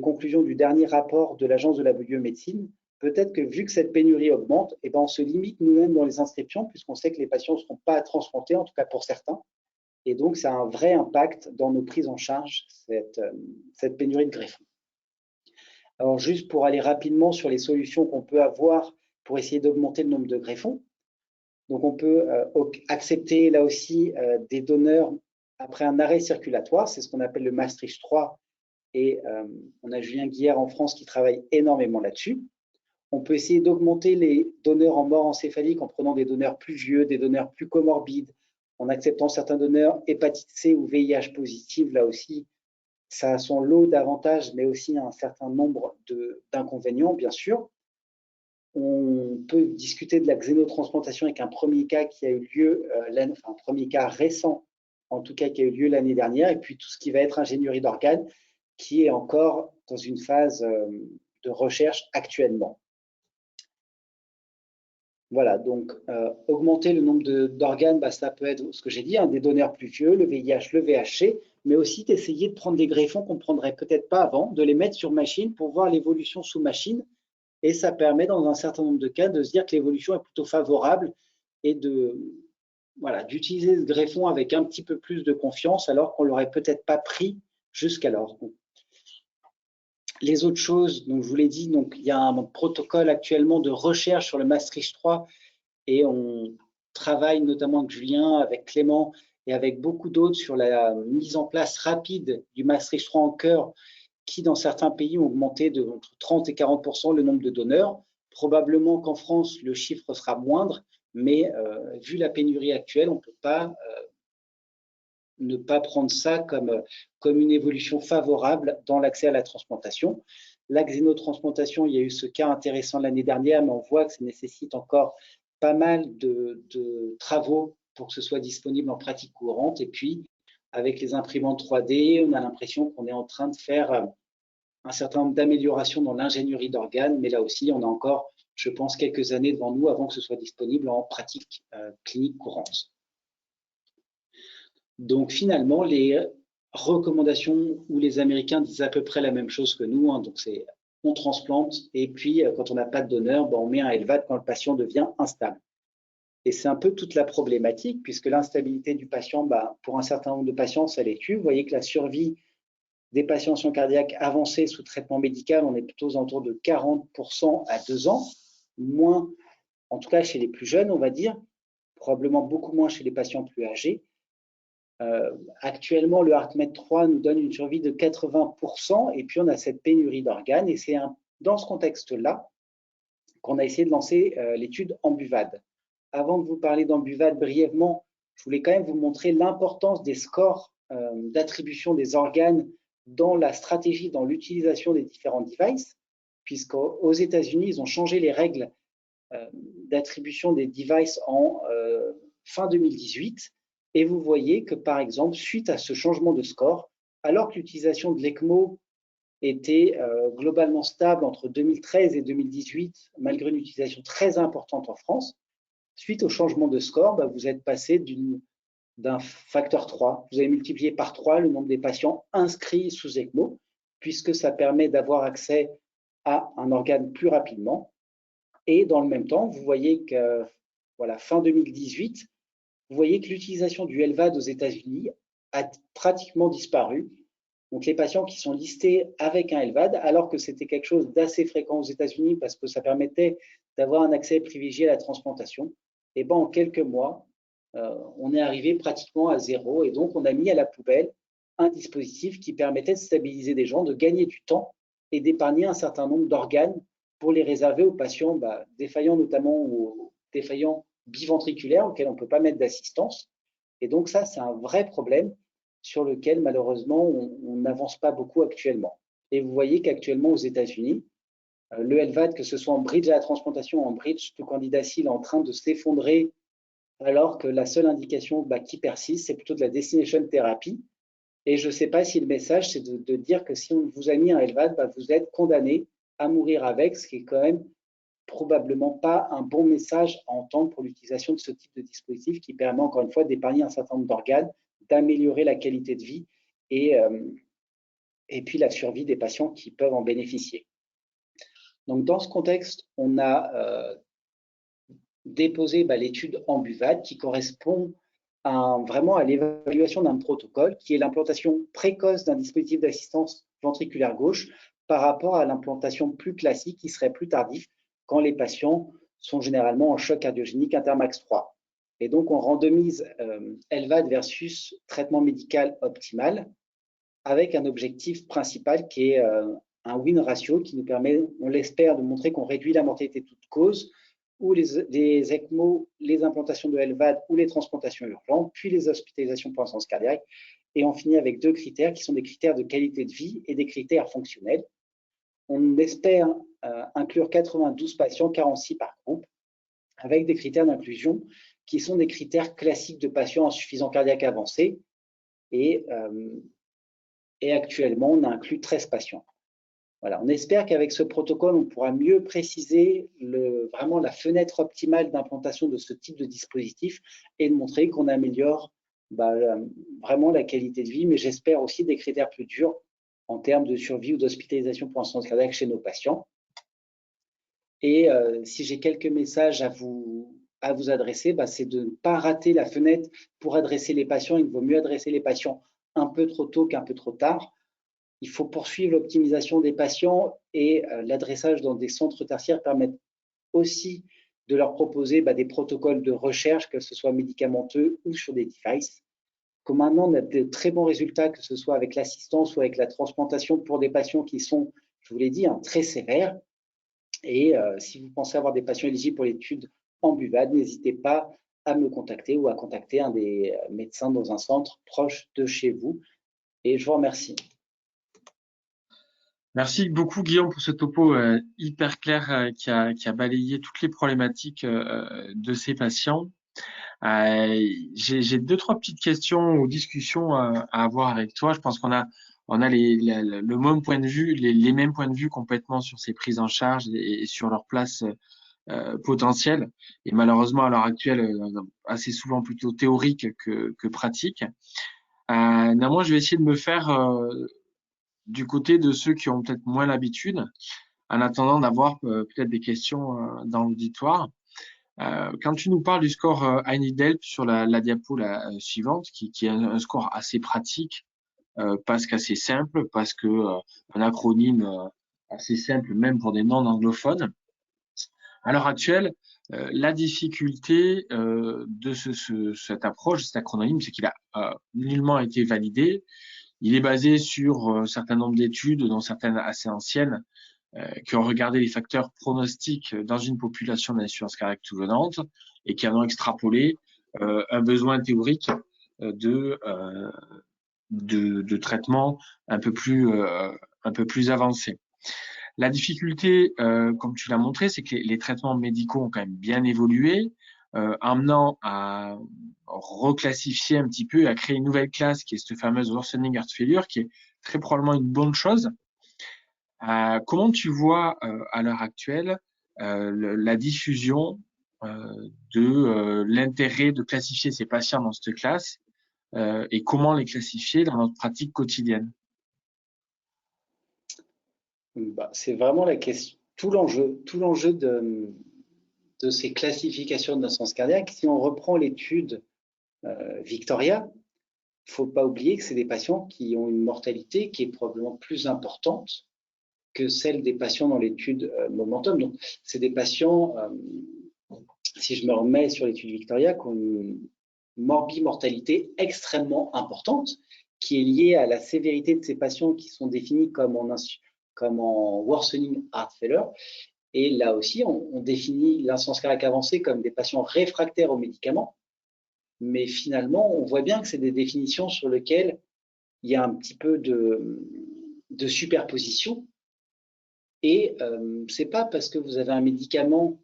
conclusions du dernier rapport de l'Agence de la biomédecine. Peut-être que vu que cette pénurie augmente, on se limite nous-mêmes dans les inscriptions puisqu'on sait que les patients ne seront pas transplantés, en tout cas pour certains. Et donc, ça a un vrai impact dans nos prises en charge, cette pénurie de greffons. Alors, juste pour aller rapidement sur les solutions qu'on peut avoir pour essayer d'augmenter le nombre de greffons. Donc, on peut accepter là aussi des donneurs après un arrêt circulatoire, c'est ce qu'on appelle le Maastricht 3. Et on a Julien Guillère en France qui travaille énormément là-dessus. On peut essayer d'augmenter les donneurs en mort encéphalique en prenant des donneurs plus vieux, des donneurs plus comorbides, en acceptant certains donneurs hépatite C ou VIH positive. Là aussi, ça a son lot d'avantages, mais aussi un certain nombre d'inconvénients, bien sûr. On peut discuter de la xénotransplantation avec un premier cas qui a eu lieu, un premier cas récent, en tout cas qui a eu lieu l'année dernière, et puis tout ce qui va être ingénierie d'organes, qui est encore dans une phase de recherche actuellement. Voilà, donc augmenter le nombre d'organes, ça peut être ce que j'ai dit, des donneurs plus vieux, le VIH, le VHC, mais aussi d'essayer de prendre des greffons qu'on ne prendrait peut-être pas avant, de les mettre sur machine pour voir l'évolution sous machine. Et ça permet, dans un certain nombre de cas, de se dire que l'évolution est plutôt favorable et d'utiliser ce greffon avec un petit peu plus de confiance alors qu'on ne l'aurait peut-être pas pris jusqu'alors. Les autres choses, donc je vous l'ai dit, donc il y a un protocole actuellement de recherche sur le Maastricht 3 et on travaille notamment avec Julien, avec Clément et avec beaucoup d'autres sur la mise en place rapide du Maastricht 3 en cœur qui, dans certains pays, ont augmenté de entre 30 et 40% le nombre de donneurs. Probablement qu'en France, le chiffre sera moindre, mais vu la pénurie actuelle, on ne peut pas ne pas prendre ça comme une évolution favorable dans l'accès à la transplantation. La xénotransplantation, il y a eu ce cas intéressant l'année dernière, mais on voit que ça nécessite encore pas mal de travaux pour que ce soit disponible en pratique courante. Et puis, avec les imprimantes 3D, on a l'impression qu'on est en train de faire un certain nombre d'améliorations dans l'ingénierie d'organes, mais là aussi, on a encore, je pense, quelques années devant nous avant que ce soit disponible en pratique clinique courante. Donc finalement, les recommandations où les Américains disent à peu près la même chose que nous, donc c'est on transplante et puis quand on n'a pas de donneur, on met un LVAD quand le patient devient instable. Et c'est un peu toute la problématique puisque l'instabilité du patient, pour un certain nombre de patients, ça les tue. Vous voyez que la survie des patients cardiaques avancés sous traitement médical, on est plutôt aux alentours de 40% à 2 ans, moins, en tout cas chez les plus jeunes, on va dire, probablement beaucoup moins chez les patients plus âgés. Actuellement, le HeartMate 3 nous donne une survie de 80% et puis on a cette pénurie d'organes et c'est dans ce contexte-là qu'on a essayé de lancer l'étude Ambuvade. Avant de vous parler d'Ambuvade brièvement, je voulais quand même vous montrer l'importance des scores d'attribution des organes dans la stratégie, dans l'utilisation des différents devices, puisqu'aux États-Unis, ils ont changé les règles d'attribution des devices en fin 2018. Et vous voyez que, par exemple, suite à ce changement de score, alors que l'utilisation de l'ECMO était globalement stable entre 2013 et 2018, malgré une utilisation très importante en France, suite au changement de score, vous êtes passé d'un facteur 3. Vous avez multiplié par 3 le nombre des patients inscrits sous ECMO, puisque ça permet d'avoir accès à un organe plus rapidement. Et dans le même temps, vous voyez que voilà, fin 2018, vous voyez que l'utilisation du LVAD aux États-Unis a pratiquement disparu. Donc les patients qui sont listés avec un LVAD, alors que c'était quelque chose d'assez fréquent aux États-Unis parce que ça permettait d'avoir un accès privilégié à la transplantation, et ben en quelques mois, on est arrivé pratiquement à zéro et donc on a mis à la poubelle un dispositif qui permettait de stabiliser des gens, de gagner du temps et d'épargner un certain nombre d'organes pour les réserver aux patients défaillants notamment ou défaillants biventriculaires auxquels on ne peut pas mettre d'assistance. Et donc ça, c'est un vrai problème sur lequel malheureusement on n'avance pas beaucoup actuellement. Et vous voyez qu'actuellement aux États-Unis, le LVAD, que ce soit en bridge à la transplantation ou en bridge to candidacille, est en train de s'effondrer alors que la seule indication qui persiste, c'est plutôt de la destination thérapie. Et je ne sais pas si le message, c'est de dire que si on vous a mis un LVAD, vous êtes condamné à mourir avec, ce qui est quand même probablement pas un bon message à entendre pour l'utilisation de ce type de dispositif qui permet encore une fois d'épargner un certain nombre d'organes, d'améliorer la qualité de vie et puis la survie des patients qui peuvent en bénéficier. Donc dans ce contexte, on a déposé l'étude EMBUVAD qui correspond vraiment à l'évaluation d'un protocole qui est l'implantation précoce d'un dispositif d'assistance ventriculaire gauche par rapport à l'implantation plus classique qui serait plus tardif quand les patients sont généralement en choc cardiogénique intermax 3. Et donc, on randomise LVAD versus traitement médical optimal avec un objectif principal qui est un win ratio qui nous permet, on l'espère, de montrer qu'on réduit la mortalité toute cause ou les ECMO, les implantations de LVAD ou les transplantations urgentes, puis les hospitalisations pour insuffisance cardiaque. Et on finit avec deux critères qui sont des critères de qualité de vie et des critères fonctionnels. On espère inclure 92 patients, 46 par groupe, avec des critères d'inclusion qui sont des critères classiques de patients insuffisants cardiaques avancés. Et actuellement, on a inclus 13 patients. Voilà, on espère qu'avec ce protocole, on pourra mieux préciser vraiment la fenêtre optimale d'implantation de ce type de dispositif et de montrer qu'on améliore vraiment la qualité de vie, mais j'espère aussi des critères plus durs en termes de survie ou d'hospitalisation pour insuffisance cardiaque chez nos patients. Et si j'ai quelques messages à vous adresser, c'est de ne pas rater la fenêtre pour adresser les patients. Il vaut mieux adresser les patients un peu trop tôt qu'un peu trop tard. Il faut poursuivre l'optimisation des patients et l'adressage dans des centres tertiaires permet aussi de leur proposer des protocoles de recherche, que ce soit médicamenteux ou sur des devices. Comme maintenant, on a de très bons résultats, que ce soit avec l'assistance ou avec la transplantation pour des patients qui sont, je vous l'ai dit, très sévères. Et si vous pensez avoir des patients éligibles pour l'étude EMBUVAD, n'hésitez pas à me contacter ou à contacter un des médecins dans un centre proche de chez vous. Et je vous remercie. Merci beaucoup Guillaume pour ce topo hyper clair qui a balayé toutes les problématiques de ces patients. J'ai deux, trois petites questions ou discussions à avoir avec toi. Je pense qu'on a le même point de vue, les mêmes points de vue complètement sur ces prises en charge et sur leur place potentielle. Et malheureusement, à l'heure actuelle, assez souvent plutôt théorique que pratique. Néanmoins, je vais essayer de me faire du côté de ceux qui ont peut-être moins l'habitude, en attendant d'avoir peut-être des questions dans l'auditoire. Quand tu nous parles du score Eindelp sur la diapo suivante, qui est un score assez pratique, parce qu'assez simple, parce que un acronyme assez simple même pour des non-anglophones. À l'heure actuelle, la difficulté de cette approche, cet acronyme, c'est qu'il a nullement été validé. Il est basé sur un certain nombre d'études, dont certaines assez anciennes, qui ont regardé les facteurs pronostiques dans une population d'insuffisance cardiaque tout venante et qui en ont extrapolé un besoin théorique de traitement un peu plus avancé. La difficulté, comme tu l'as montré, c'est que les traitements médicaux ont quand même bien évolué, amenant à reclassifier un petit peu et à créer une nouvelle classe qui est cette fameuse worsening heart failure, qui est très probablement une bonne chose. Comment tu vois à l'heure actuelle la diffusion de l'intérêt de classifier ces patients dans cette classe et comment les classifier dans notre pratique quotidienne? C'est vraiment la question, tout l'enjeu de ces classifications d'insuffisance cardiaque. Si on reprend l'étude Victoria, il ne faut pas oublier que c'est des patients qui ont une mortalité qui est probablement plus importante que celle des patients dans l'étude Momentum. Donc, c'est des patients, si je me remets sur l'étude Victoria, qui ont une morbimortalité extrêmement importante, qui est liée à la sévérité de ces patients qui sont définis comme en worsening heart failure. Et là aussi, on définit l'insuffisance cardiaque avancée comme des patients réfractaires aux médicaments. Mais finalement, on voit bien que c'est des définitions sur lesquelles il y a un petit peu de superposition. Et ce n'est pas parce que vous avez un médicament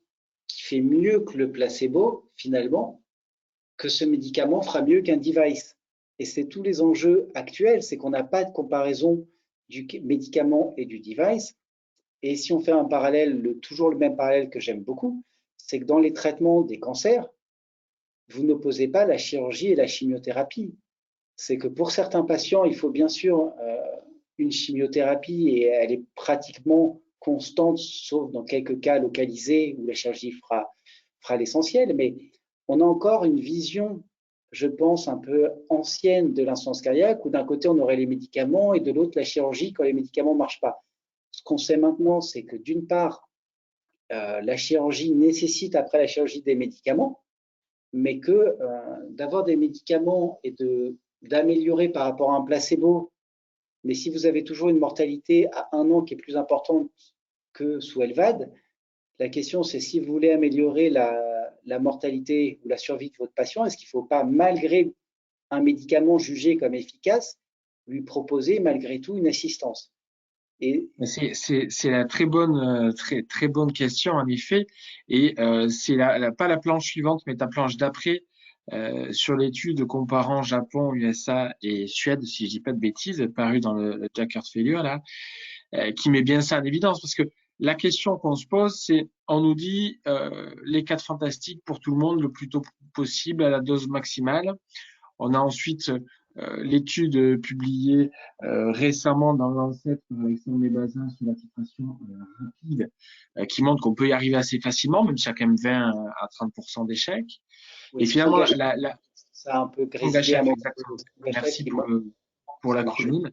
qui fait mieux que le placebo, finalement, que ce médicament fera mieux qu'un device. Et c'est tous les enjeux actuels, c'est qu'on n'a pas de comparaison du médicament et du device. Et si on fait un parallèle, toujours le même parallèle que j'aime beaucoup, c'est que dans les traitements des cancers, vous n'opposez pas la chirurgie et la chimiothérapie. C'est que pour certains patients, il faut bien sûr une chimiothérapie et elle est pratiquement constante, sauf dans quelques cas localisés où la chirurgie fera l'essentiel. Mais on a encore une vision, je pense, un peu ancienne de l'insuffisance cardiaque, où d'un côté, on aurait les médicaments et de l'autre, la chirurgie quand les médicaments ne marchent pas. Ce qu'on sait maintenant, c'est que d'une part, la chirurgie nécessite après la chirurgie des médicaments, mais que d'avoir des médicaments et d'améliorer par rapport à un placebo, mais si vous avez toujours une mortalité à 1 an qui est plus importante que sous LVAD, la question c'est si vous voulez améliorer la mortalité ou la survie de votre patient, est-ce qu'il ne faut pas, malgré un médicament jugé comme efficace, lui proposer malgré tout une assistance? C'est la très bonne question en effet, et c'est pas la planche suivante, mais ta planche d'après sur l'étude comparant Japon, USA et Suède, si je dis pas de bêtises, parue dans le Jack Heart Failure là, qui met bien ça en évidence, parce que la question qu'on se pose, c'est on nous dit les 4 fantastiques pour tout le monde le plus tôt possible à la dose maximale. On a ensuite l'étude publiée récemment dans Lancet avec Alexandre Bazin sur la titration rapide qui montre qu'on peut y arriver assez facilement, même si il y a quand même 20 à 30% d'échecs. Oui, et finalement, ça a un peu grésillé à mon merci pour l'acronyme.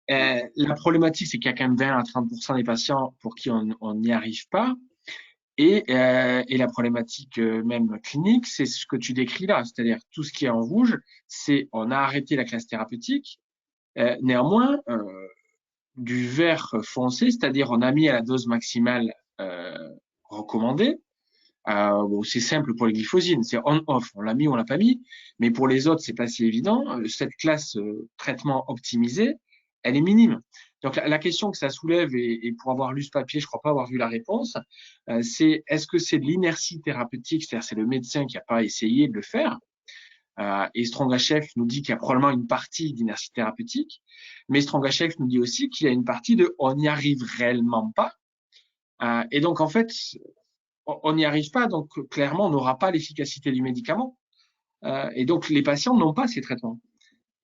La problématique, c'est qu'il y a quand même 20 à 30% des patients pour qui on n'y arrive pas. Et la problématique même clinique, c'est ce que tu décris là, c'est-à-dire tout ce qui est en rouge, c'est on a arrêté la classe thérapeutique. Néanmoins, du vert foncé, c'est-à-dire on a mis à la dose maximale recommandée. Bon, c'est simple pour les glyphosines, c'est on-off, on l'a mis, on l'a pas mis, mais pour les autres, c'est pas si évident. Cette classe traitement optimisé, elle est minime. Donc la question que ça soulève, et pour avoir lu ce papier, je crois pas avoir vu la réponse, c'est est-ce que c'est de l'inertie thérapeutique, c'est-à-dire c'est le médecin qui a pas essayé de le faire, et Strongachev nous dit qu'il y a probablement une partie d'inertie thérapeutique, mais Strongachev nous dit aussi qu'il y a une partie de on n'y arrive réellement pas, et donc en fait on n'y arrive pas, donc clairement on n'aura pas l'efficacité du médicament, et donc les patients n'ont pas ces traitements.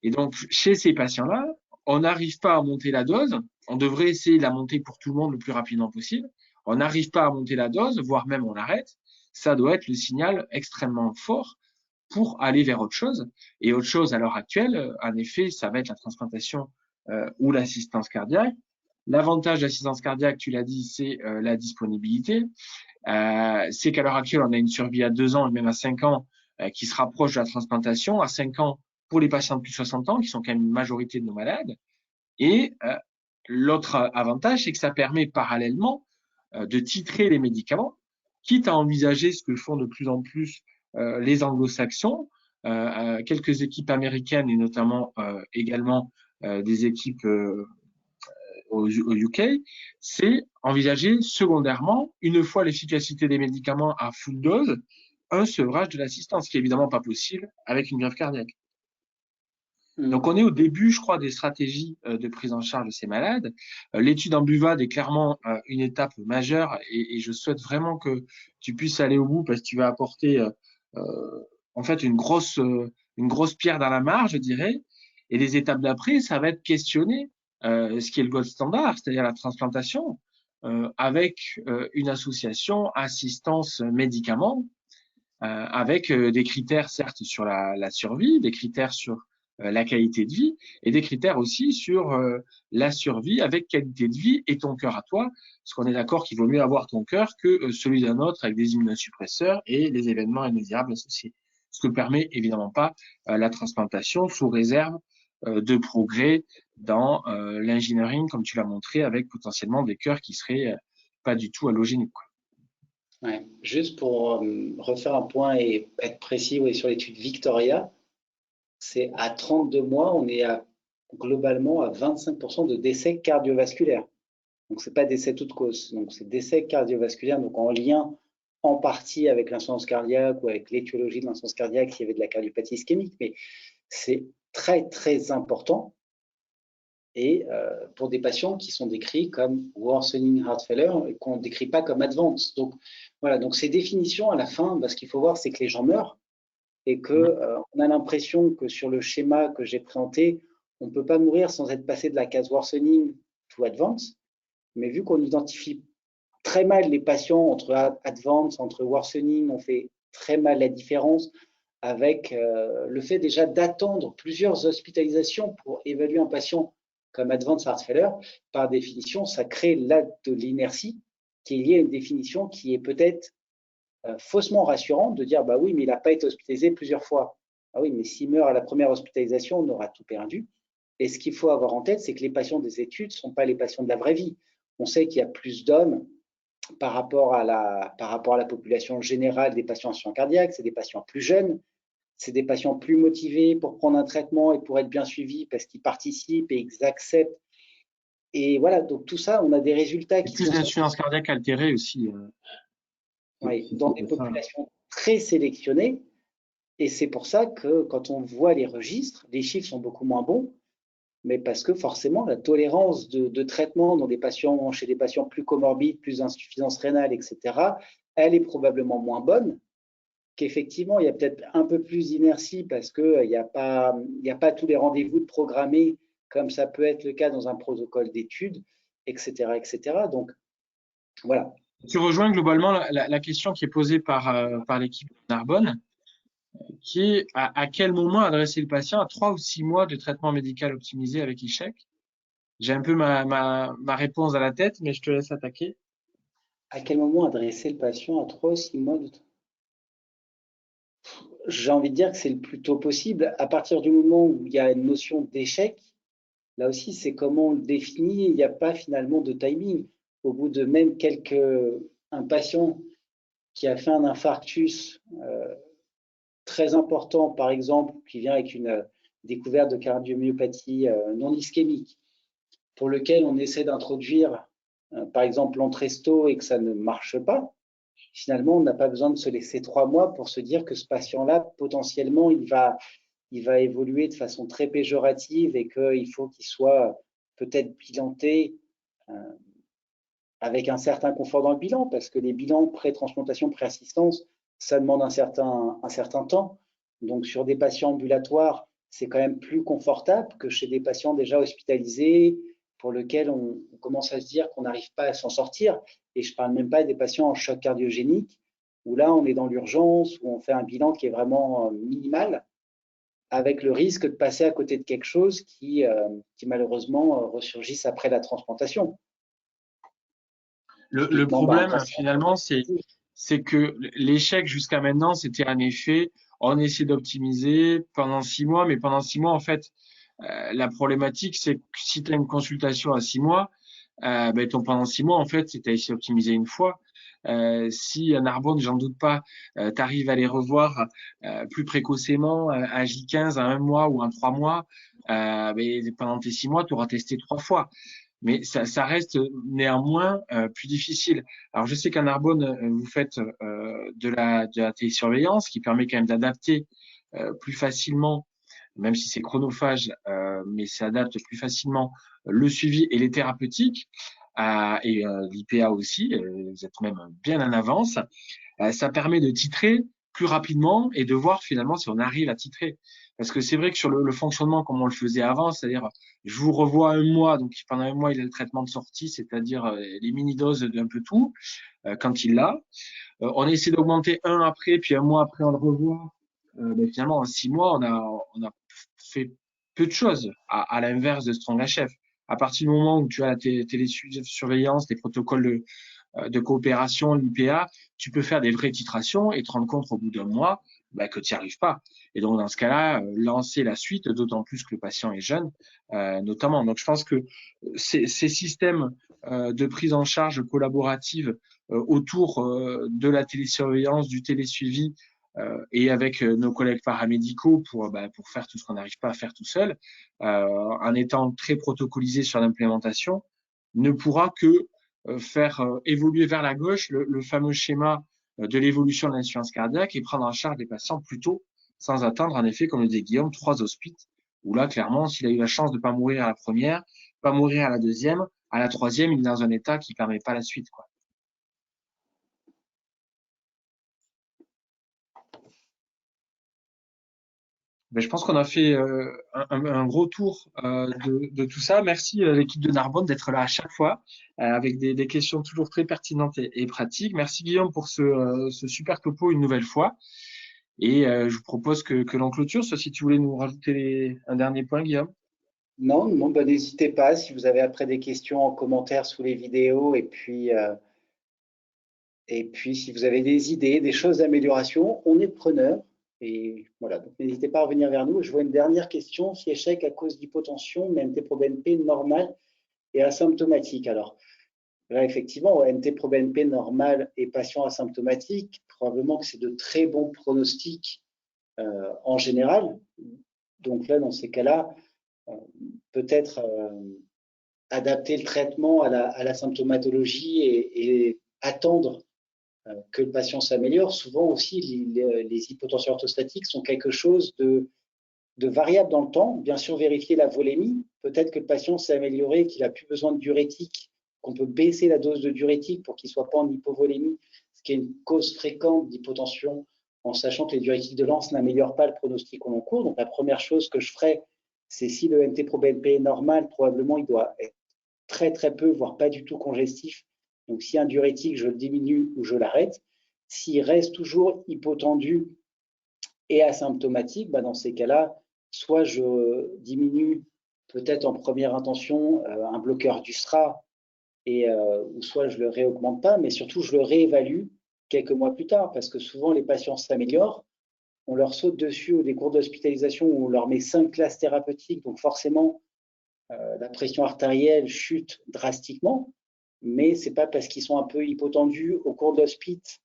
Et donc chez ces patients-là, on n'arrive pas à monter la dose, on devrait essayer de la monter pour tout le monde le plus rapidement possible, on n'arrive pas à monter la dose, voire même on arrête, ça doit être le signal extrêmement fort pour aller vers autre chose. Et autre chose à l'heure actuelle, en effet, ça va être la transplantation ou l'assistance cardiaque. L'avantage de l'assistance cardiaque, tu l'as dit, c'est la disponibilité. C'est qu'à l'heure actuelle, on a une survie à 2 ans et même à 5 ans qui se rapproche de la transplantation, à 5 ans pour les patients de plus de 60 ans, qui sont quand même une majorité de nos malades. Et l'autre avantage, c'est que ça permet parallèlement de titrer les médicaments, quitte à envisager ce que font de plus en plus les anglo-saxons, quelques équipes américaines et notamment également des équipes au UK, c'est envisager secondairement, une fois l'efficacité des médicaments à full dose, un sevrage de l'assistance, qui est évidemment pas possible avec une greffe cardiaque. Donc on est au début, je crois, des stratégies de prise en charge de ces malades. L'étude en Buvade est clairement une étape majeure, et je souhaite vraiment que tu puisses aller au bout, parce que tu vas apporter en fait une grosse pierre dans la mare, je dirais. Et les étapes d'après, ça va être questionner ce qui est le gold standard, c'est-à-dire la transplantation, avec une association assistance médicaments, avec des critères certes sur la survie, des critères sur la qualité de vie et des critères aussi sur la survie avec qualité de vie et ton cœur à toi, parce qu'on est d'accord qu'il vaut mieux avoir ton cœur que celui d'un autre avec des immunosuppresseurs et les événements indésirables associés. Ce que permet évidemment pas la transplantation sous réserve de progrès dans l'engineering, comme tu l'as montré, avec potentiellement des cœurs qui seraient pas du tout halogéniques. Ouais. Juste pour refaire un point et être précis sur l'étude Victoria, c'est à 32 mois, on est globalement à 25% de décès cardiovasculaires. Donc, ce n'est pas décès toute cause, donc c'est décès cardiovasculaire, donc en lien en partie avec l'insuffisance cardiaque ou avec l'étiologie de l'insuffisance cardiaque s'il y avait de la cardiopathie ischémique, mais c'est très très important et pour des patients qui sont décrits comme worsening heart failure et qu'on ne décrit pas comme advanced. Donc voilà, donc ces définitions à la fin, ce qu'il faut voir, c'est que les gens meurent et que on a l'impression que sur le schéma que j'ai présenté, on ne peut pas mourir sans être passé de la case worsening to advanced, mais vu qu'on identifie très mal les patients entre advanced, entre worsening, on fait très mal la différence avec le fait déjà d'attendre plusieurs hospitalisations pour évaluer un patient comme advanced heart failure. Par définition, ça crée là de l'inertie qui est liée à une définition qui est peut-être faussement rassurante de dire bah oui, mais il n'a pas été hospitalisé plusieurs fois. Ah oui, mais s'il meurt à la première hospitalisation, on aura tout perdu. Et ce qu'il faut avoir en tête, c'est que les patients des études ne sont pas les patients de la vraie vie. On sait qu'il y a plus d'hommes par rapport à la population générale des patients en insuffisance cardiaque, c'est des patients plus jeunes, c'est des patients plus motivés pour prendre un traitement et pour être bien suivis parce qu'ils participent et ils acceptent. Et voilà, donc tout ça, on a des résultats qui plus sont d'insuffisance cardiaque altérée aussi. dans des populations très sélectionnées. Et c'est pour ça que quand on voit les registres, les chiffres sont beaucoup moins bons, mais parce que forcément, la tolérance de traitement chez des patients plus comorbides, plus d'insuffisance rénale, etc., elle est probablement moins bonne, qu'effectivement, il y a peut-être un peu plus d'inertie parce qu'il n'y a pas tous les rendez-vous de programmés comme ça peut être le cas dans un protocole d'études, etc., etc. Donc, voilà. Tu rejoins globalement la question qui est posée par l'équipe de Narbonne, qui est à quel moment adresser le patient à 3 ou 6 mois de traitement médical optimisé avec échec. J'ai un peu ma réponse à la tête, mais je te laisse attaquer. À quel moment adresser le patient à 3 ou 6 mois de... J'ai envie de dire que c'est le plus tôt possible. À partir du moment où il y a une notion d'échec, là aussi, c'est comment on le définit. Il n'y a pas finalement de timing. Au bout de même un patient qui a fait un infarctus très important, par exemple, qui vient avec une découverte de cardiomyopathie non ischémique, pour lequel on essaie d'introduire, par exemple, l'Entresto et que ça ne marche pas, finalement, on n'a pas besoin de se laisser 3 mois pour se dire que ce patient-là, potentiellement, il va évoluer de façon très péjorative et qu'il faut qu'il soit peut-être bilanté avec un certain confort dans le bilan, parce que les bilans pré-transplantation, pré-assistance, ça demande un certain temps. Donc, sur des patients ambulatoires, c'est quand même plus confortable que chez des patients déjà hospitalisés, pour lesquels on commence à se dire qu'on n'arrive pas à s'en sortir. Et je ne parle même pas des patients en choc cardiogénique, où là, on est dans l'urgence, où on fait un bilan qui est vraiment minimal, avec le risque de passer à côté de quelque chose qui malheureusement ressurgisse après la transplantation. Le problème, finalement, c'est que l'échec jusqu'à maintenant, c'était un effet. On essaie d'optimiser pendant 6 mois, mais pendant 6 mois, en fait, la problématique, c'est que si tu as une consultation à 6 mois, pendant 6 mois, en fait, tu as essayé d'optimiser une fois. Si à Narbonne, j'en doute pas, tu arrives à les revoir plus précocement à J15, à 1 mois ou à 3 mois, pendant tes 6 mois, tu auras testé 3 fois. Mais ça reste néanmoins plus difficile. Alors, je sais qu'à Narbonne, vous faites de la télésurveillance qui permet quand même d'adapter plus facilement, même si c'est chronophage, mais ça adapte plus facilement le suivi et les thérapeutiques, et l'IPA aussi, vous êtes même bien en avance. Ça permet de titrer plus rapidement et de voir finalement si on arrive à titrer. Parce que c'est vrai que sur le fonctionnement comme on le faisait avant, c'est-à-dire je vous revois un mois, donc pendant un mois il a le traitement de sortie, c'est-à-dire les mini-doses d'un peu tout quand il l'a. On essaie d'augmenter un après, puis un mois après on le revoit. Mais finalement en 6 mois on a fait peu de choses à l'inverse de Strong HF. À partir du moment où tu as la télésurveillance, les protocoles de coopération, l'IPA, tu peux faire des vraies titrations et te rendre compte au bout d'un mois que tu n'y arrives pas. Et donc, dans ce cas-là, lancer la suite, d'autant plus que le patient est jeune, notamment. Donc, je pense que ces systèmes de prise en charge collaborative autour de la télésurveillance, du télésuivi, et avec nos collègues paramédicaux pour faire tout ce qu'on n'arrive pas à faire tout seul, en étant très protocolisé sur l'implémentation, ne pourra que faire évoluer vers la gauche le fameux schéma de l'évolution de l'insuffisance cardiaque et prendre en charge les patients plus tôt, sans attendre, en effet, comme le dit Guillaume, 3 hospices, où là, clairement, s'il a eu la chance de ne pas mourir à la première, pas mourir à la deuxième, à la troisième, il est dans un état qui ne permet pas la suite, quoi. Ben, je pense qu'on a fait un gros tour de tout ça. Merci l'équipe de Narbonne d'être là à chaque fois avec des questions toujours très pertinentes et pratiques. Merci Guillaume pour ce super topo une nouvelle fois. Et je vous propose que l'on clôture. Si tu voulais nous rajouter un dernier point, Guillaume. Non, non, bah, n'hésitez pas si vous avez après des questions en commentaire sous les vidéos et puis si vous avez des idées, des choses d'amélioration, on est preneur. Et voilà, donc n'hésitez pas à revenir vers nous. Je vois une dernière question, si échec à cause d'hypotension, mais MT-proBNP normal et asymptomatique. Alors là, effectivement, MT-proBNP normal et patient asymptomatique, probablement que c'est de très bons pronostics en général. Donc là, dans ces cas-là, peut-être adapter le traitement à la symptomatologie et attendre que le patient s'améliore. Souvent aussi, les hypotensions orthostatiques sont quelque chose de variable dans le temps. Bien sûr, vérifier la volémie. Peut-être que le patient s'est amélioré, qu'il n'a plus besoin de diurétique, qu'on peut baisser la dose de diurétique pour qu'il ne soit pas en hypovolémie, ce qui est une cause fréquente d'hypotension, en sachant que les diurétiques de lance n'améliorent pas le pronostic au long cours. Donc, la première chose que je ferais, c'est si le MT-proBNP est normal, probablement il doit être très très peu, voire pas du tout congestif. Donc si un diurétique, je le diminue ou je l'arrête. S'il reste toujours hypotendu et asymptomatique, dans ces cas-là, soit je diminue peut-être en première intention un bloqueur du STRA, ou soit je le réaugmente pas, mais surtout je le réévalue quelques mois plus tard, parce que souvent les patients s'améliorent, on leur saute dessus au des cours d'hospitalisation où on leur met 5 classes thérapeutiques, donc forcément la pression artérielle chute drastiquement, mais ce n'est pas parce qu'ils sont un peu hypotendus au cours de l'hospice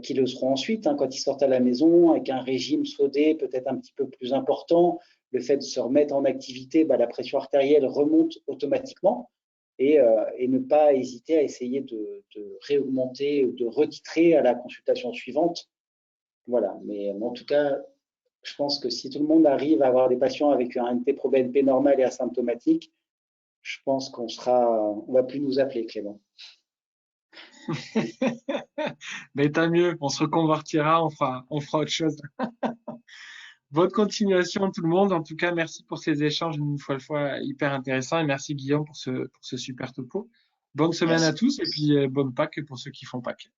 qu'ils le seront ensuite, quand ils sortent à la maison, avec un régime sodé peut-être un petit peu plus important, le fait de se remettre en activité, la pression artérielle remonte automatiquement et ne pas hésiter à essayer de réaugmenter ou de retitrer à la consultation suivante. Voilà, mais en tout cas, je pense que si tout le monde arrive à avoir des patients avec un MT-proBNP normal et asymptomatique, je pense qu'on va plus nous appeler, Clément. Mais tant mieux, on se reconvertira, on fera autre chose. Bonne continuation tout le monde. En tout cas, merci pour ces échanges une fois hyper intéressants et merci Guillaume pour ce super topo. Bonne semaine à tous et puis bonne Pâques pour ceux qui font Pâques.